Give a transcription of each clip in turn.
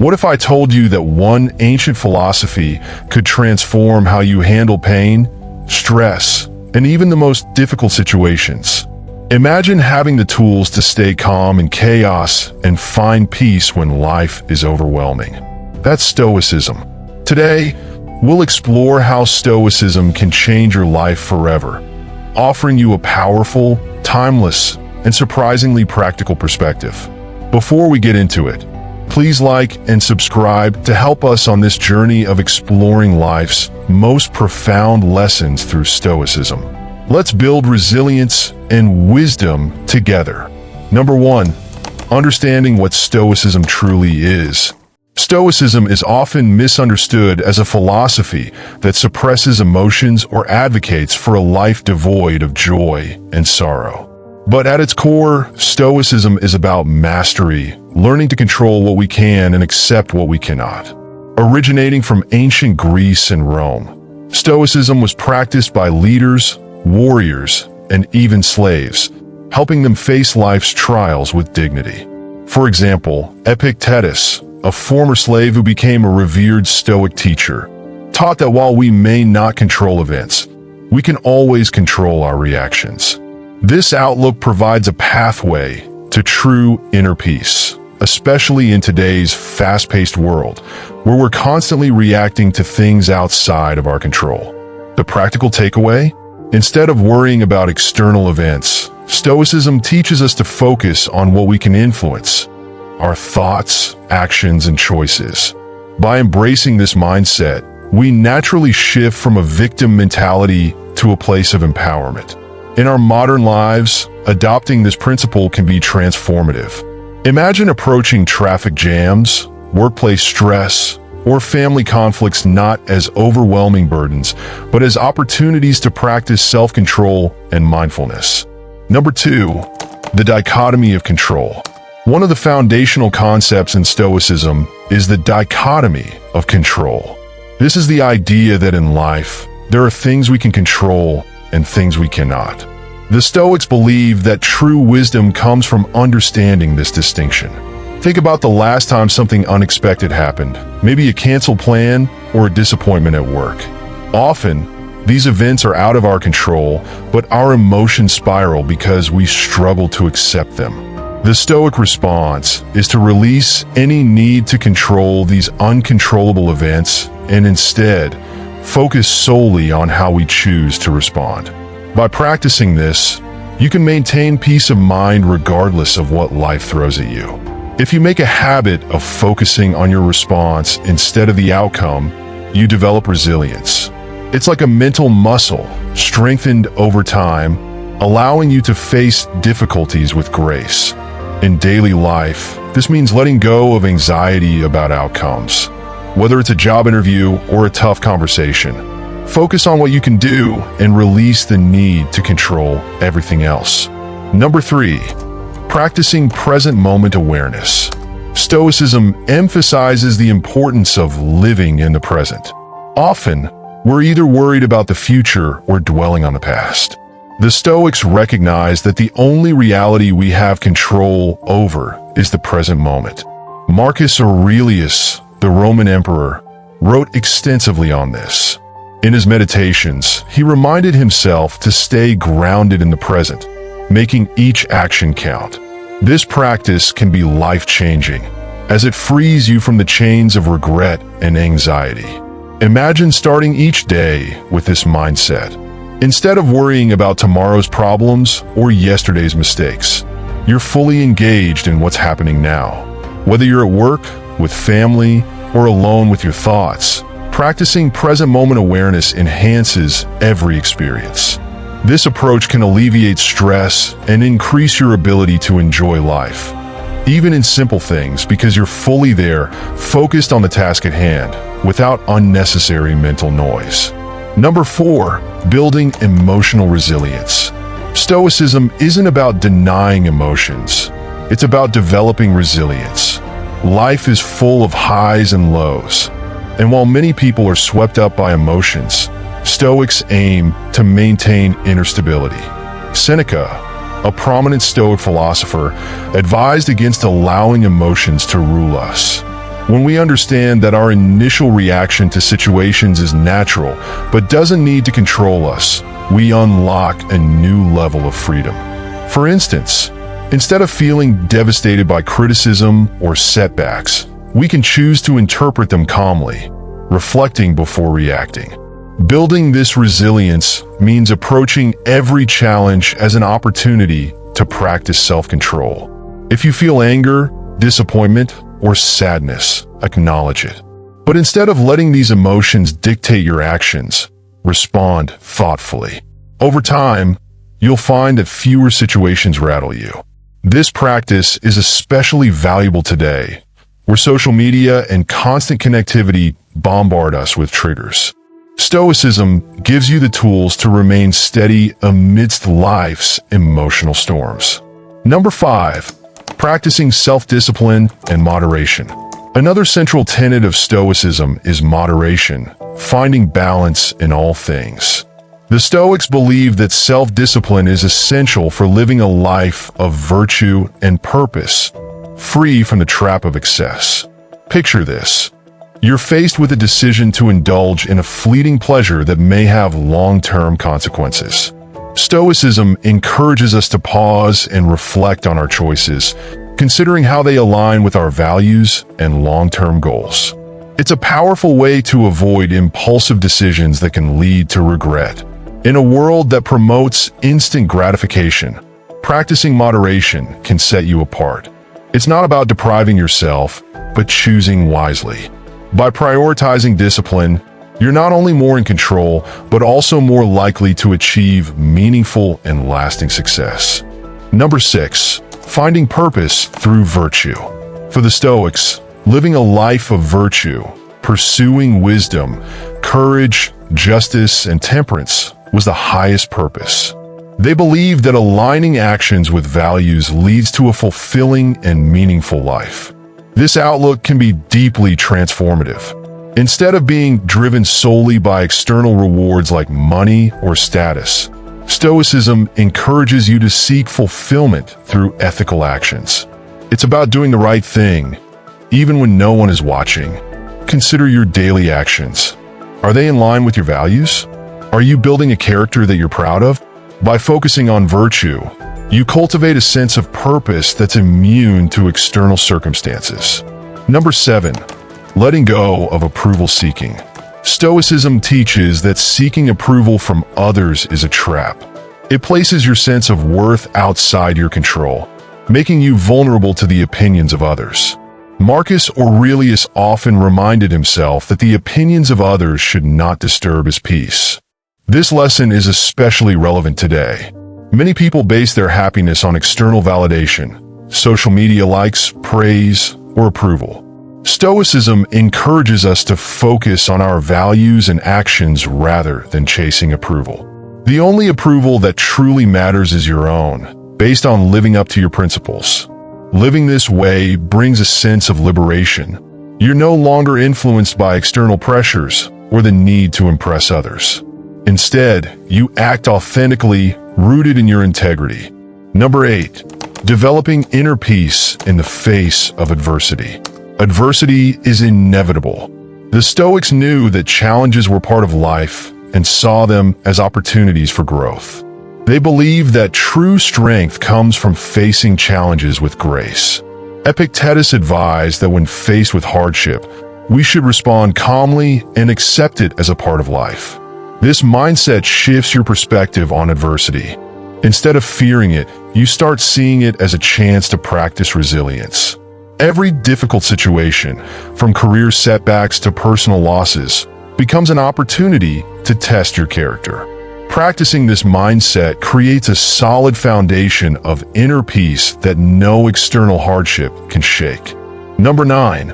What if I told you that one ancient philosophy could transform how you handle pain, stress, and even the most difficult situations? Imagine having the tools to stay calm in chaos and find peace when life is overwhelming. That's Stoicism. Today, we'll explore how Stoicism can change your life forever, offering you a powerful, timeless, and surprisingly practical perspective. Before we get into it, please like and subscribe to help us on this journey of exploring life's most profound lessons through Stoicism. Let's build resilience and wisdom together. Number 1, understanding what Stoicism truly is. Stoicism is often misunderstood as a philosophy that suppresses emotions or advocates for a life devoid of joy and sorrow. But at its core, Stoicism is about mastery, learning to control what we can and accept what we cannot. Originating from ancient Greece and Rome, Stoicism was practiced by leaders, warriors, and even slaves, helping them face life's trials with dignity. For example, Epictetus, a former slave who became a revered Stoic teacher, taught that while we may not control events, we can always control our reactions. This outlook provides a pathway to true inner peace, especially in today's fast-paced world, where we're constantly reacting to things outside of our control. The practical takeaway? Instead of worrying about external events, Stoicism teaches us to focus on what we can influence: our thoughts, actions, and choices. By embracing this mindset, we naturally shift from a victim mentality to a place of empowerment. In our modern lives, adopting this principle can be transformative. Imagine approaching traffic jams, workplace stress, or family conflicts not as overwhelming burdens, but as opportunities to practice self-control and mindfulness. Number 2, the dichotomy of control. One of the foundational concepts in Stoicism is the dichotomy of control. This is the idea that in life, there are things we can control and things we cannot. The Stoics believe that true wisdom comes from understanding this distinction. Think about the last time something unexpected happened, maybe a canceled plan or a disappointment at work. Often, these events are out of our control, but our emotions spiral because we struggle to accept them. The Stoic response is to release any need to control these uncontrollable events and instead focus solely on how we choose to respond. By practicing this, you can maintain peace of mind regardless of what life throws at you. If you make a habit of focusing on your response instead of the outcome, you develop resilience. It's like a mental muscle, strengthened over time, allowing you to face difficulties with grace. In daily life, this means letting go of anxiety about outcomes. Whether it's a job interview or a tough conversation, focus on what you can do and release the need to control everything else. Number 3, practicing present moment awareness. Stoicism emphasizes the importance of living in the present. Often, we're either worried about the future or dwelling on the past. The Stoics recognize that the only reality we have control over is the present moment. Marcus Aurelius, the Roman emperor, wrote extensively on this. In his meditations, he reminded himself to stay grounded in the present, making each action count. This practice can be life-changing, as it frees you from the chains of regret and anxiety. Imagine starting each day with this mindset. Instead of worrying about tomorrow's problems or yesterday's mistakes, you're fully engaged in what's happening now. Whether you're at work, with family, or alone with your thoughts, practicing present moment awareness enhances every experience. This approach can alleviate stress and increase your ability to enjoy life, even in simple things, because you're fully there, focused on the task at hand, without unnecessary mental noise. Number 4, building emotional resilience. Stoicism isn't about denying emotions. It's about developing resilience. Life is full of highs and lows, and while many people are swept up by emotions, Stoics aim to maintain inner stability. Seneca, a prominent Stoic philosopher, advised against allowing emotions to rule us. When we understand that our initial reaction to situations is natural, but doesn't need to control us, we unlock a new level of freedom. For instance, instead of feeling devastated by criticism or setbacks, we can choose to interpret them calmly, reflecting before reacting. Building this resilience means approaching every challenge as an opportunity to practice self-control. If you feel anger, disappointment, or sadness, acknowledge it. But instead of letting these emotions dictate your actions, respond thoughtfully. Over time, you'll find that fewer situations rattle you. This practice is especially valuable today, where social media and constant connectivity bombard us with triggers. Stoicism gives you the tools to remain steady amidst life's emotional storms. Number 5. Practicing self-discipline and moderation. Another central tenet of Stoicism is moderation, finding balance in all things. The Stoics believe that self-discipline is essential for living a life of virtue and purpose, free from the trap of excess. Picture this. You're faced with a decision to indulge in a fleeting pleasure that may have long-term consequences. Stoicism encourages us to pause and reflect on our choices, considering how they align with our values and long-term goals. It's a powerful way to avoid impulsive decisions that can lead to regret. In a world that promotes instant gratification, practicing moderation can set you apart. It's not about depriving yourself, but choosing wisely. By prioritizing discipline, you're not only more in control, but also more likely to achieve meaningful and lasting success. Number 6. Finding purpose through virtue. For the Stoics, living a life of virtue, pursuing wisdom, courage, justice, and temperance was the highest purpose. They believed that aligning actions with values leads to a fulfilling and meaningful life. This outlook can be deeply transformative. Instead of being driven solely by external rewards like money or status, Stoicism encourages you to seek fulfillment through ethical actions. It's about doing the right thing, even when no one is watching. Consider your daily actions. Are they in line with your values? Are you building a character that you're proud of? By focusing on virtue, you cultivate a sense of purpose that's immune to external circumstances. Number 7. Letting go of approval seeking. Stoicism teaches that seeking approval from others is a trap. It places your sense of worth outside your control, making you vulnerable to the opinions of others. Marcus Aurelius often reminded himself that the opinions of others should not disturb his peace. This lesson is especially relevant today. Many people base their happiness on external validation, social media likes, praise, or approval. Stoicism encourages us to focus on our values and actions rather than chasing approval. The only approval that truly matters is your own, based on living up to your principles. Living this way brings a sense of liberation. You're no longer influenced by external pressures or the need to impress others. Instead, you act authentically, rooted in your integrity. Number 8. Developing inner peace in the face of adversity. Adversity is inevitable. The Stoics knew that challenges were part of life and saw them as opportunities for growth. They believed that true strength comes from facing challenges with grace. Epictetus advised that when faced with hardship, we should respond calmly and accept it as a part of life. This mindset shifts your perspective on adversity. Instead of fearing it, you start seeing it as a chance to practice resilience. Every difficult situation, from career setbacks to personal losses, becomes an opportunity to test your character. Practicing this mindset creates a solid foundation of inner peace that no external hardship can shake. Number 9.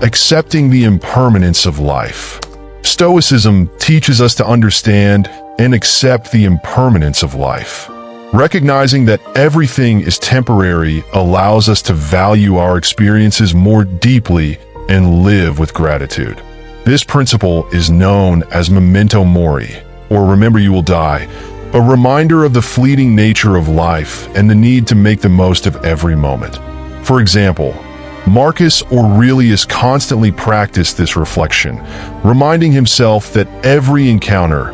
Accepting the impermanence of life. Stoicism teaches us to understand and accept the impermanence of life. Recognizing that everything is temporary allows us to value our experiences more deeply and live with gratitude. This principle is known as memento mori, or remember you will die, a reminder of the fleeting nature of life and the need to make the most of every moment. For example, Marcus Aurelius constantly practiced this reflection, reminding himself that every encounter,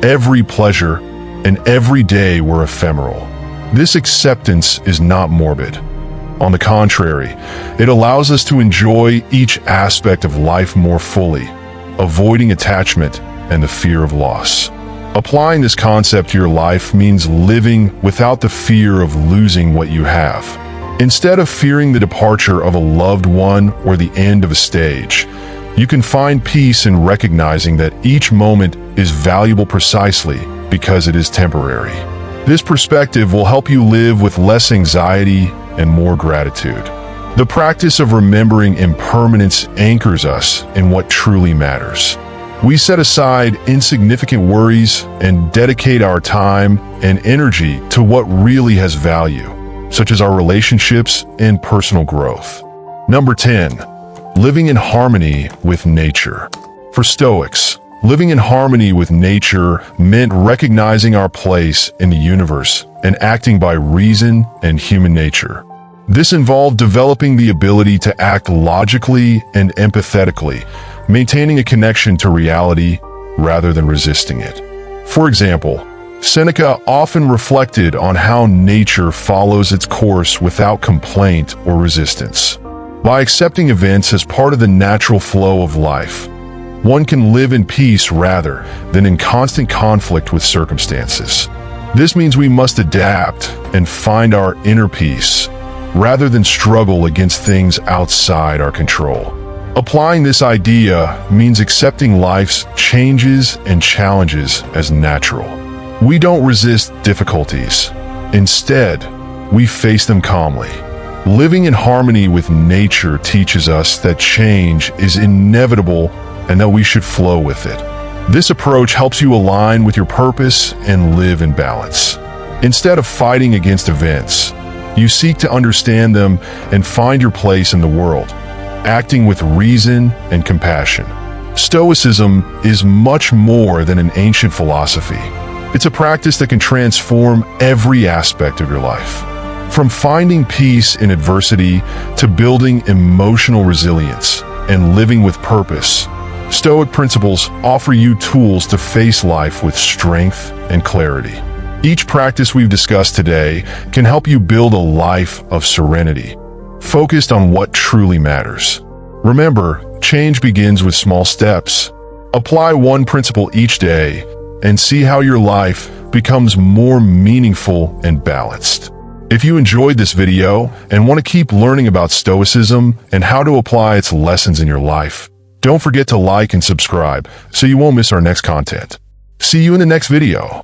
every pleasure, and every day were ephemeral. This acceptance is not morbid. On the contrary, it allows us to enjoy each aspect of life more fully, avoiding attachment and the fear of loss. Applying this concept to your life means living without the fear of losing what you have. Instead of fearing the departure of a loved one or the end of a stage, you can find peace in recognizing that each moment is valuable precisely because it is temporary. This perspective will help you live with less anxiety and more gratitude. The practice of remembering impermanence anchors us in what truly matters. We set aside insignificant worries and dedicate our time and energy to what really has value, such as our relationships and personal growth. Number 10, living in harmony with nature. For Stoics, living in harmony with nature meant recognizing our place in the universe and acting by reason and human nature. This involved developing the ability to act logically and empathetically, maintaining a connection to reality rather than resisting it. For example, Seneca often reflected on how nature follows its course without complaint or resistance. By accepting events as part of the natural flow of life, one can live in peace rather than in constant conflict with circumstances. This means we must adapt and find our inner peace, rather than struggle against things outside our control. Applying this idea means accepting life's changes and challenges as natural. We don't resist difficulties. Instead, we face them calmly. Living in harmony with nature teaches us that change is inevitable and that we should flow with it. This approach helps you align with your purpose and live in balance. Instead of fighting against events, you seek to understand them and find your place in the world, acting with reason and compassion. Stoicism is much more than an ancient philosophy. It's a practice that can transform every aspect of your life. From finding peace in adversity to building emotional resilience and living with purpose, Stoic principles offer you tools to face life with strength and clarity. Each practice we've discussed today can help you build a life of serenity, focused on what truly matters. Remember, change begins with small steps. Apply one principle each day and see how your life becomes more meaningful and balanced. If you enjoyed this video and want to keep learning about Stoicism and how to apply its lessons in your life, don't forget to like and subscribe so you won't miss our next content. See you in the next video.